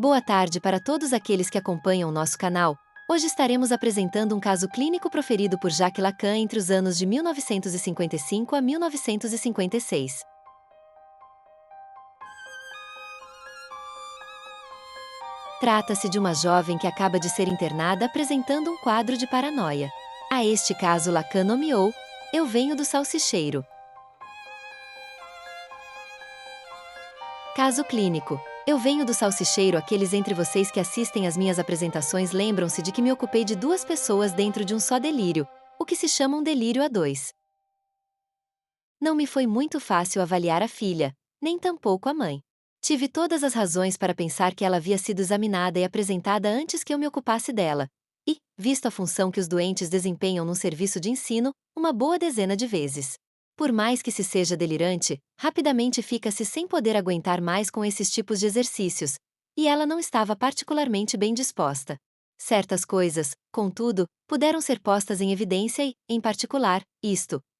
Boa tarde para todos aqueles que acompanham o nosso canal. Hoje estaremos apresentando um caso clínico proferido por Jacques Lacan entre os anos de 1955 a 1956. Trata-se de uma jovem que acaba de ser internada apresentando um quadro de paranoia. A este caso Lacan nomeou: Eu venho do salsicheiro. Caso clínico. Eu venho do salsicheiro. Aqueles entre vocês que assistem às minhas apresentações lembram-se de que me ocupei de duas pessoas dentro de um só delírio, o que se chama um delírio a dois. Não me foi muito fácil avaliar a filha, nem tampouco a mãe. Tive todas as razões para pensar que ela havia sido examinada e apresentada antes que eu me ocupasse dela, e, visto a função que os doentes desempenham num serviço de ensino, uma boa dezena de vezes. Por mais que se seja delirante, rapidamente fica-se sem poder aguentar mais com esses tipos de exercícios, e ela não estava particularmente bem disposta. Certas coisas, contudo, puderam ser postas em evidência e, em particular,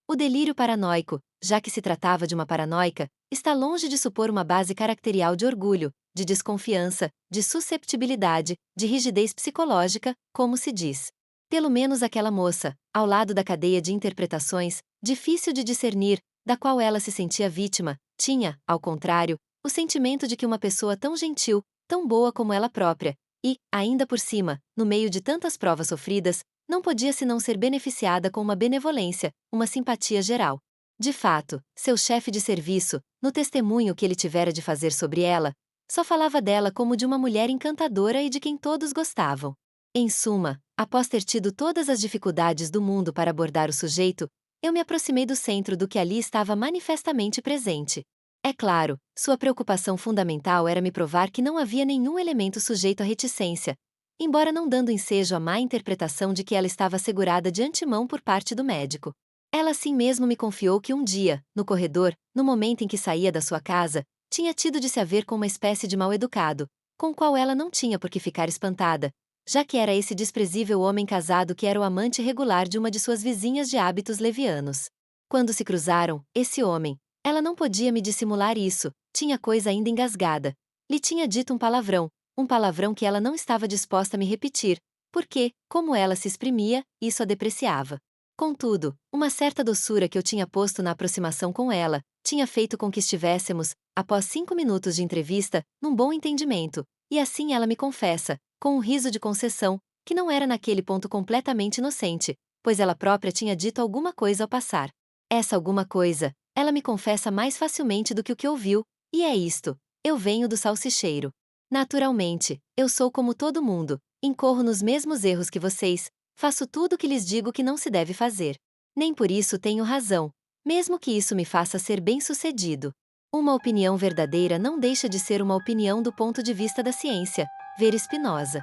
o delírio paranoico, já que se tratava de uma paranoica, está longe de supor uma base caracterial de orgulho, de desconfiança, de susceptibilidade, de rigidez psicológica, como se diz. Pelo menos aquela moça, ao lado da cadeia de interpretações, difícil de discernir, da qual ela se sentia vítima, tinha, ao contrário, o sentimento de que uma pessoa tão gentil, tão boa como ela própria, e, ainda por cima, no meio de tantas provas sofridas, não podia senão ser beneficiada com uma benevolência, uma simpatia geral. De fato, seu chefe de serviço, no testemunho que ele tivera de fazer sobre ela, só falava dela como de uma mulher encantadora e de quem todos gostavam. Em suma, após ter tido todas as dificuldades do mundo para abordar o sujeito, eu me aproximei do centro do que ali estava manifestamente presente. É claro, sua preocupação fundamental era me provar que não havia nenhum elemento sujeito à reticência, embora não dando ensejo à má interpretação de que ela estava assegurada de antemão por parte do médico. Ela assim mesmo me confiou que um dia, no corredor, no momento em que saía da sua casa, tinha tido de se haver com uma espécie de mal-educado, com o qual ela não tinha por que ficar espantada, já que era esse desprezível homem casado que era o amante regular de uma de suas vizinhas de hábitos levianos. Quando se cruzaram, esse homem, ela não podia me dissimular isso, tinha coisa ainda engasgada. Lhe tinha dito um palavrão que ela não estava disposta a me repetir, porque, como ela se exprimia, isso a depreciava. Contudo, uma certa doçura que eu tinha posto na aproximação com ela, tinha feito com que estivéssemos, após 5 minutos de entrevista, num bom entendimento, e assim ela me confessa, com um riso de concessão, que não era naquele ponto completamente inocente, pois ela própria tinha dito alguma coisa ao passar. Essa alguma coisa, ela me confessa mais facilmente do que o que ouviu, e é isto: eu venho do salsicheiro. Naturalmente, eu sou como todo mundo, incorro nos mesmos erros que vocês, faço tudo o que lhes digo que não se deve fazer. Nem por isso tenho razão, mesmo que isso me faça ser bem-sucedido. Uma opinião verdadeira não deixa de ser uma opinião do ponto de vista da ciência. Ver Spinoza.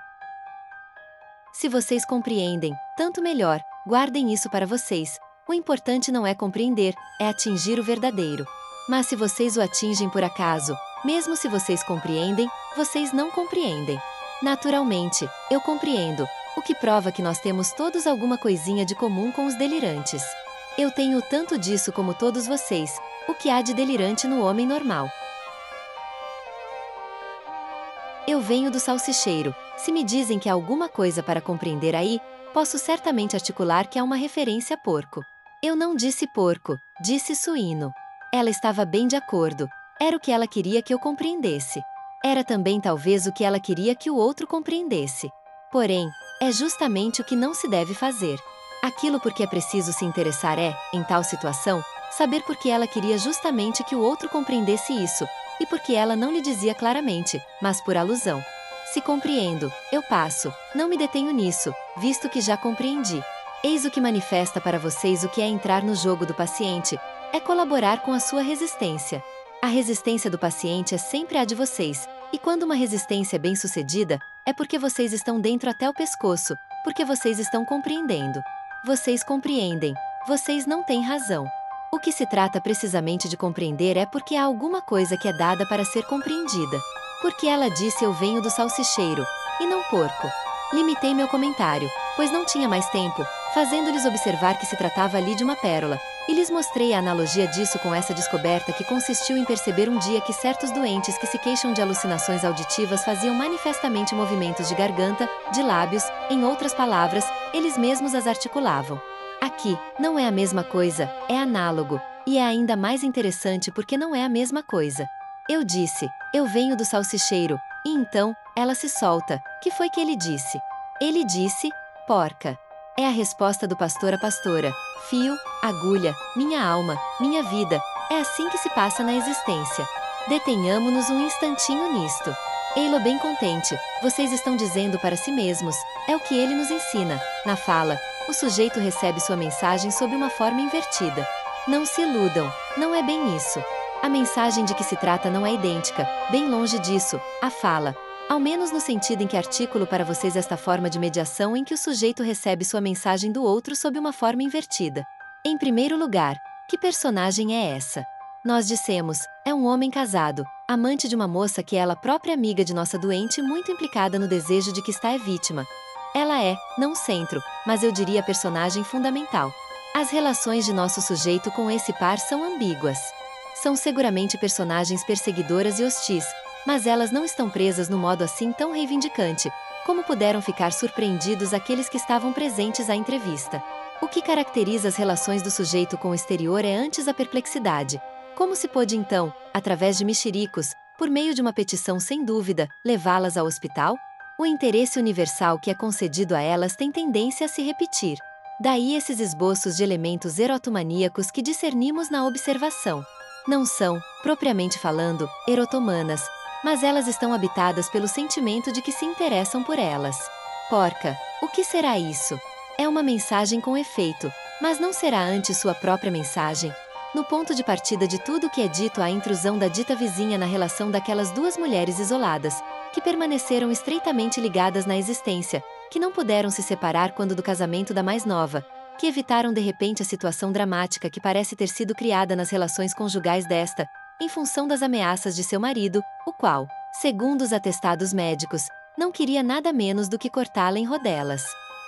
Se vocês compreendem, tanto melhor, guardem isso para vocês. O importante não é compreender, é atingir o verdadeiro. Mas se vocês o atingem por acaso, mesmo se vocês compreendem, vocês não compreendem. Naturalmente, eu compreendo, o que prova que nós temos todos alguma coisinha de comum com os delirantes. Eu tenho tanto disso como todos vocês, o que há de delirante no homem normal. Eu venho do salsicheiro. Se me dizem que há alguma coisa para compreender aí, posso certamente articular que há uma referência a porco. Eu não disse porco, disse suíno. Ela estava bem de acordo. Era o que ela queria que eu compreendesse. Era também talvez o que ela queria que o outro compreendesse. Porém, é justamente o que não se deve fazer. Aquilo por que é preciso se interessar é, em tal situação, saber por que ela queria justamente que o outro compreendesse isso, e porque ela não lhe dizia claramente, mas por alusão. Se compreendo, eu passo, não me detenho nisso, visto que já compreendi. Eis o que manifesta para vocês o que é entrar no jogo do paciente, é colaborar com a sua resistência. A resistência do paciente é sempre a de vocês, e quando uma resistência é bem-sucedida, é porque vocês estão dentro até o pescoço, porque vocês estão compreendendo. Vocês compreendem, vocês não têm razão. O que se trata precisamente de compreender é porque há alguma coisa que é dada para ser compreendida. Porque ela disse eu venho do salsicheiro, e não porco. Limitei meu comentário, pois não tinha mais tempo, fazendo-lhes observar que se tratava ali de uma pérola, E lhes mostrei a analogia disso com essa descoberta que consistiu em perceber um dia que certos doentes que se queixam de alucinações auditivas faziam manifestamente movimentos de garganta, de lábios, em outras palavras, eles mesmos as articulavam. Aqui, não é a mesma coisa, é análogo, e é ainda mais interessante porque não é a mesma coisa. Eu disse, eu venho do salsicheiro, e então, ela se solta. Que foi que ele disse? Ele disse, porca. É a resposta do pastor à pastora. Fio, agulha, minha alma, minha vida, é assim que se passa na existência. Detenhamo-nos um instantinho nisto. Ei-lo bem contente, vocês estão dizendo para si mesmos, é o que ele nos ensina. Na fala, o sujeito recebe sua mensagem sob uma forma invertida. Não se iludam, não é bem isso. A mensagem de que se trata não é idêntica, bem longe disso, a fala. Ao menos no sentido em que articulo para vocês esta forma de mediação em que o sujeito recebe sua mensagem do outro sob uma forma invertida. Em primeiro lugar, que personagem é essa? Nós dissemos, é um homem casado, amante de uma moça que é ela própria amiga de nossa doente muito implicada no desejo de que está é vítima. Ela é, não centro, mas eu diria personagem fundamental. As relações de nosso sujeito com esse par são ambíguas. São seguramente personagens perseguidoras e hostis, mas elas não estão presas no modo assim tão reivindicante, como puderam ficar surpreendidos aqueles que estavam presentes à entrevista. O que caracteriza as relações do sujeito com o exterior é antes a perplexidade. Como se pôde então, através de mexericos, por meio de uma petição sem dúvida, levá-las ao hospital? O interesse universal que é concedido a elas tem tendência a se repetir. Daí esses esboços de elementos erotomaníacos que discernimos na observação. Não são, propriamente falando, erotomanas, mas elas estão habitadas pelo sentimento de que se interessam por elas. Porca, o que será isso? É uma mensagem com efeito, mas não será antes sua própria mensagem. No ponto de partida de tudo o que é dito a intrusão da dita vizinha na relação daquelas duas mulheres isoladas, que permaneceram estreitamente ligadas na existência, que não puderam se separar quando do casamento da mais nova, que evitaram de repente a situação dramática que parece ter sido criada nas relações conjugais desta, em função das ameaças de seu marido, o qual, segundo os atestados médicos, não queria nada menos do que cortá-la em rodelas.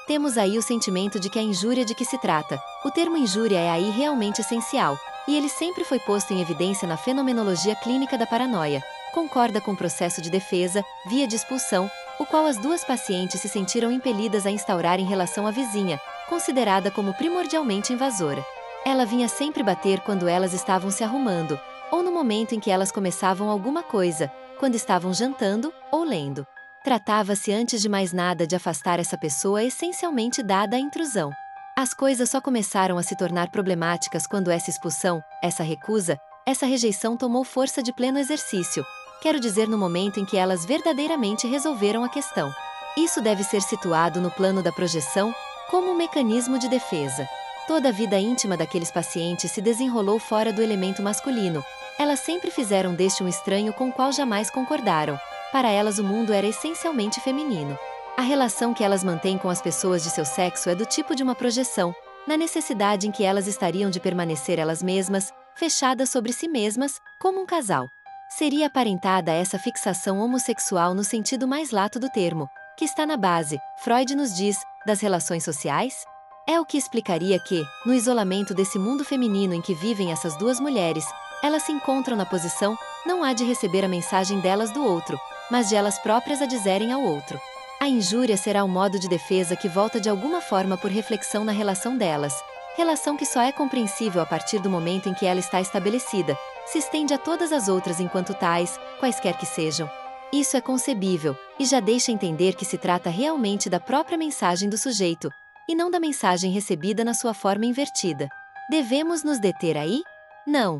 Temos aí o sentimento de que a injúria de que se trata, o termo injúria é aí realmente essencial, e ele sempre foi posto em evidência na fenomenologia clínica da paranoia, concorda com o processo de defesa, via de expulsão, o qual as duas pacientes se sentiram impelidas a instaurar em relação à vizinha, considerada como primordialmente invasora. Ela vinha sempre bater quando elas estavam se arrumando, ou no momento em que elas começavam alguma coisa, quando estavam jantando ou lendo. Tratava-se antes de mais nada de afastar essa pessoa essencialmente dada à intrusão. As coisas só começaram a se tornar problemáticas quando essa expulsão, essa recusa, essa rejeição tomou força de pleno exercício, quero dizer no momento em que elas verdadeiramente resolveram a questão. Isso deve ser situado no plano da projeção, como um mecanismo de defesa. Toda a vida íntima daqueles pacientes se desenrolou fora do elemento masculino. Elas sempre fizeram deste um estranho com o qual jamais concordaram. Para elas o mundo era essencialmente feminino. A relação que elas mantêm com as pessoas de seu sexo é do tipo de uma projeção, na necessidade em que elas estariam de permanecer elas mesmas, fechadas sobre si mesmas, como um casal. Seria aparentada essa fixação homossexual no sentido mais lato do termo, que está na base, Freud nos diz, das relações sociais? É o que explicaria que, no isolamento desse mundo feminino em que vivem essas duas mulheres, elas se encontram na posição, não há de receber a mensagem delas do outro, mas de elas próprias a dizerem ao outro. A injúria será o modo de defesa que volta de alguma forma por reflexão na relação delas, relação que só é compreensível a partir do momento em que ela está estabelecida, se estende a todas as outras enquanto tais, quaisquer que sejam. Isso é concebível, e já deixa entender que se trata realmente da própria mensagem do sujeito, e não da mensagem recebida na sua forma invertida. Devemos nos deter aí? Não.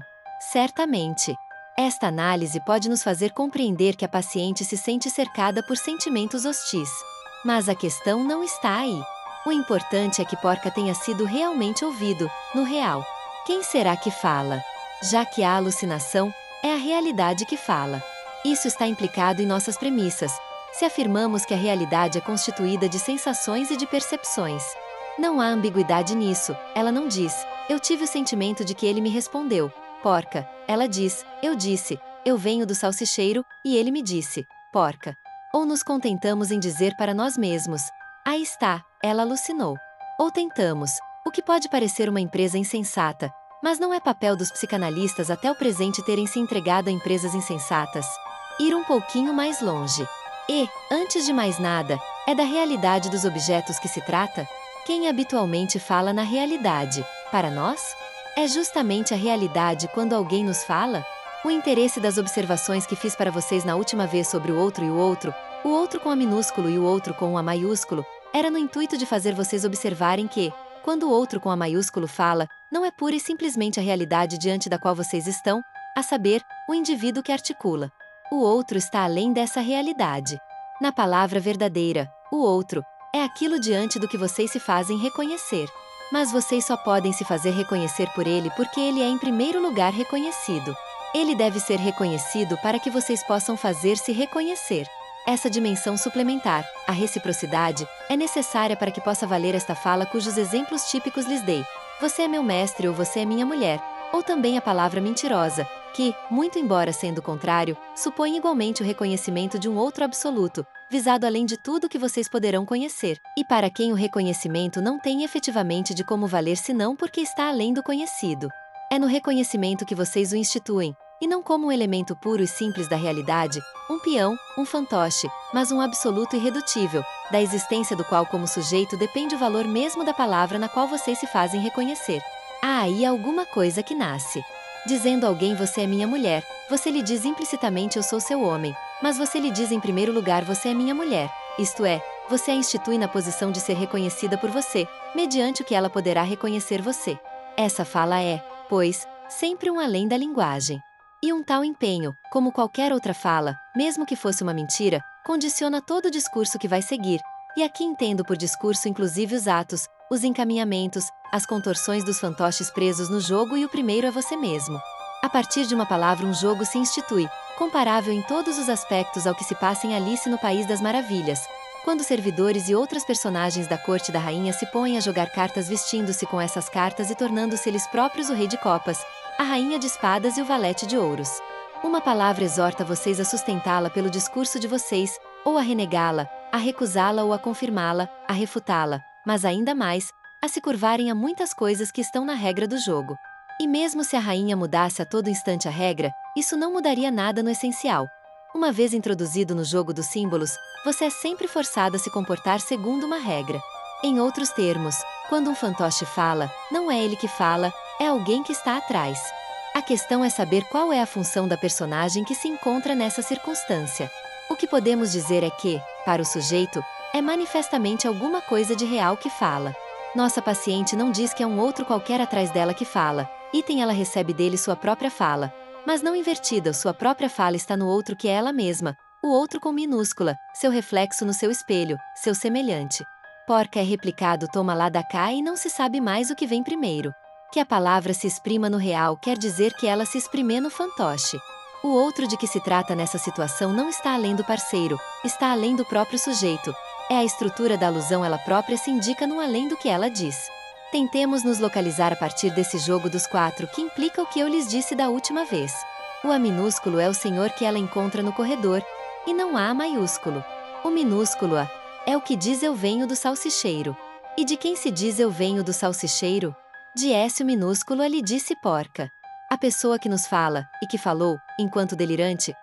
Certamente. Esta análise pode nos fazer compreender que a paciente se sente cercada por sentimentos hostis. Mas a questão não está aí. O importante é que Porca tenha sido realmente ouvido, no real. Quem será que fala? Já que a alucinação é a realidade que fala. Isso está implicado em nossas premissas, se afirmamos que a realidade é constituída de sensações e de percepções. Não há ambiguidade nisso, ela não diz, eu tive o sentimento de que ele me respondeu, porca, ela diz, eu venho do salsicheiro, e ele me disse, porca. Ou nos contentamos em dizer para nós mesmos, aí está, ela alucinou. Ou tentamos, o que pode parecer uma empresa insensata, Mas não é papel dos psicanalistas até o presente terem se entregado a empresas insensatas. Ir um pouquinho mais longe. E, antes de mais nada, é da realidade dos objetos que se trata? Quem habitualmente fala na realidade, para nós? É justamente a realidade quando alguém nos fala? O interesse das observações que fiz para vocês na última vez sobre o outro e o outro com A minúsculo e o outro com o A maiúsculo, era no intuito de fazer vocês observarem que, quando o outro com A maiúsculo fala, não é pura e simplesmente a realidade diante da qual vocês estão, a saber, o indivíduo que articula. O outro está além dessa realidade. Na palavra verdadeira, o outro é aquilo diante do que vocês se fazem reconhecer. Mas vocês só podem se fazer reconhecer por ele porque ele é em primeiro lugar reconhecido. Ele deve ser reconhecido para que vocês possam fazer-se reconhecer. Essa dimensão suplementar, a reciprocidade, é necessária para que possa valer esta fala cujos exemplos típicos lhes dei. Você é meu mestre ou você é minha mulher. Ou também a palavra mentirosa, que, muito embora sendo o contrário, supõe igualmente o reconhecimento de um outro absoluto, visado além de tudo que vocês poderão conhecer, e para quem o reconhecimento não tem efetivamente de como valer senão porque está além do conhecido. É no reconhecimento que vocês o instituem, e não como um elemento puro e simples da realidade, um peão, um fantoche, mas um absoluto irredutível, da existência do qual como sujeito depende o valor mesmo da palavra na qual vocês se fazem reconhecer. Há aí alguma coisa que nasce. Dizendo a alguém você é minha mulher, você lhe diz implicitamente eu sou seu homem, mas você lhe diz em primeiro lugar você é minha mulher, isto é, você a institui na posição de ser reconhecida por você, mediante o que ela poderá reconhecer você. Essa fala é, pois, sempre um além da linguagem. E um tal empenho, como qualquer outra fala, mesmo que fosse uma mentira, condiciona todo o discurso que vai seguir, e aqui entendo por discurso inclusive os atos, os encaminhamentos, as contorções dos fantoches presos no jogo e o primeiro é você mesmo. A partir de uma palavra um jogo se institui, comparável em todos os aspectos ao que se passa em Alice no País das Maravilhas, quando servidores e outras personagens da corte da rainha se põem a jogar cartas vestindo-se com essas cartas e tornando-se eles próprios o rei de copas, a rainha de espadas e o valete de ouros. Uma palavra exorta vocês a sustentá-la pelo discurso de vocês, ou a renegá-la, a recusá-la ou a confirmá-la, a refutá-la, mas ainda mais, a se curvarem a muitas coisas que estão na regra do jogo. E mesmo se a rainha mudasse a todo instante a regra, isso não mudaria nada no essencial. Uma vez introduzido no jogo dos símbolos, você é sempre forçado a se comportar segundo uma regra. Em outros termos, quando um fantoche fala, não é ele que fala, é alguém que está atrás. A questão é saber qual é a função da personagem que se encontra nessa circunstância. O que podemos dizer é que, para o sujeito, é manifestamente alguma coisa de real que fala. Nossa paciente não diz que é um outro qualquer atrás dela que fala, item ela recebe dele sua própria fala. Mas não invertida, sua própria fala está no outro que é ela mesma, o outro com minúscula, seu reflexo no seu espelho, seu semelhante. Porca é replicado toma lá da cá e não se sabe mais o que vem primeiro. Que a palavra se exprima no real quer dizer que ela se exprime no fantoche. O outro de que se trata nessa situação não está além do parceiro, está além do próprio sujeito. É a estrutura da alusão ela própria se indica no além do que ela diz. Tentemos nos localizar a partir desse jogo dos quatro que implica o que eu lhes disse da última vez. O A minúsculo é o senhor que ela encontra no corredor, e não há A maiúsculo. O minúsculo A é o que diz eu venho do salsicheiro. E de quem se diz eu venho do salsicheiro? De S o minúsculo A lhe disse porca. A pessoa que nos fala, e que falou, enquanto delirante,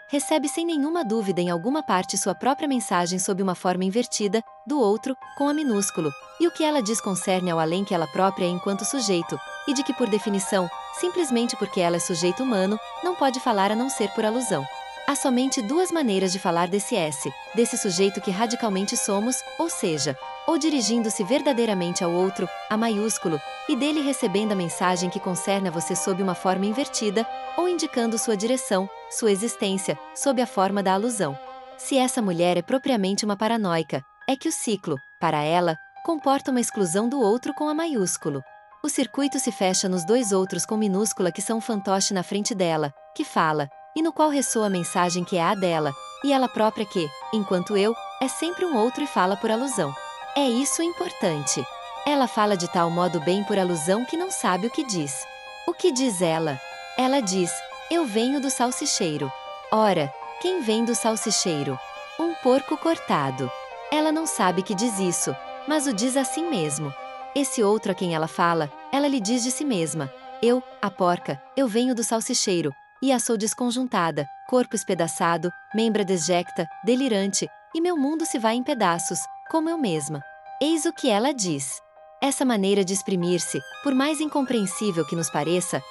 recebe sem nenhuma dúvida em alguma parte sua própria mensagem sob uma forma invertida, do outro, com A minúsculo, e o que ela diz concerne ao além que ela própria é enquanto sujeito, e de que por definição, simplesmente porque ela é sujeito humano, não pode falar a não ser por alusão. Há somente duas maneiras de falar desse S, desse sujeito que radicalmente somos, ou seja, ou dirigindo-se verdadeiramente ao outro, A maiúsculo, e dele recebendo a mensagem que concerne a você sob uma forma invertida, ou indicando sua direção, sua existência, sob a forma da alusão. Se essa mulher é propriamente uma paranoica, é que o ciclo, para ela, comporta uma exclusão do outro com A maiúsculo. O circuito se fecha nos dois outros com minúscula que são um fantoche na frente dela, que fala, e no qual ressoa a mensagem que é a dela, e ela própria que, enquanto eu, é sempre um outro e fala por alusão. É isso importante. Ela fala de tal modo bem por alusão que não sabe o que diz. O que diz ela? Ela diz, eu venho do salsicheiro. Ora, quem vem do salsicheiro? Um porco cortado. Ela não sabe que diz isso, mas o diz assim mesmo. Esse outro a quem ela fala, ela lhe diz de si mesma. Eu, a porca, eu venho do salsicheiro, e a sou desconjuntada, corpo espedaçado, membra desjecta, delirante, e meu mundo se vai em pedaços, como eu mesma. Eis o que ela diz. Essa maneira de exprimir-se, por mais incompreensível que nos pareça,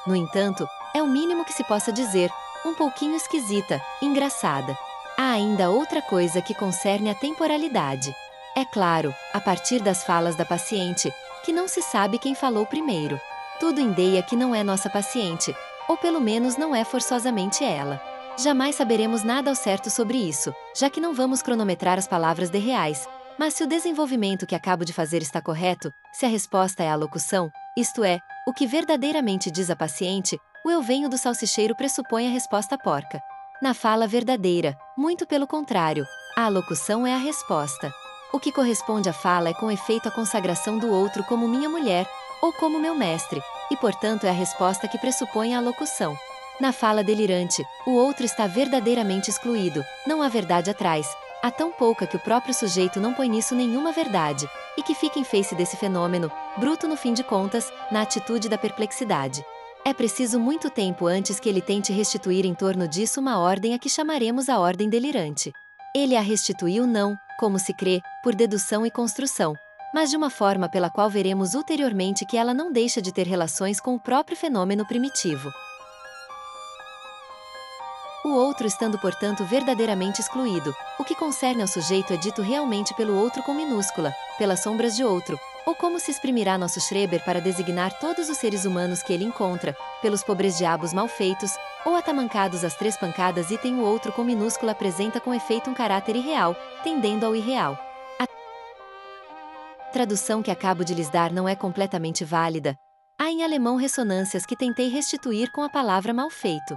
no entanto, é o mínimo que se possa dizer, um pouquinho esquisita, engraçada. Há ainda outra coisa que concerne a temporalidade. É claro, a partir das falas da paciente, que não se sabe quem falou primeiro. Tudo indica que não é nossa paciente, ou pelo menos não é forçosamente ela. Jamais saberemos nada ao certo sobre isso, já que não vamos cronometrar as palavras de reais. Mas se o desenvolvimento que acabo de fazer está correto, se a resposta é a locução, isto é, o que verdadeiramente diz a paciente, o eu venho do salsicheiro pressupõe a resposta porca. Na fala verdadeira, muito pelo contrário, a locução é a resposta. O que corresponde à fala é com efeito a consagração do outro como minha mulher, ou como meu mestre, e portanto é a resposta que pressupõe a locução. Na fala delirante, o outro está verdadeiramente excluído, não há verdade atrás, há tão pouca que o próprio sujeito não põe nisso nenhuma verdade, e que fica em face desse fenômeno, bruto no fim de contas, na atitude da perplexidade. É preciso muito tempo antes que ele tente restituir em torno disso uma ordem a que chamaremos a ordem delirante. Ele a restituiu não, como se crê, por dedução e construção, mas de uma forma pela qual veremos ulteriormente que ela não deixa de ter relações com o próprio fenômeno primitivo. O outro estando portanto verdadeiramente excluído, o que concerne ao sujeito é dito realmente pelo outro com minúscula, pelas sombras de outro, ou como se exprimirá nosso Schreber para designar todos os seres humanos que ele encontra, pelos pobres diabos mal feitos, ou atamancados às três pancadas item o outro com minúscula apresenta com efeito um caráter irreal, tendendo ao irreal. A tradução que acabo de lhes dar não é completamente válida. Há em alemão ressonâncias que tentei restituir com a palavra mal feito.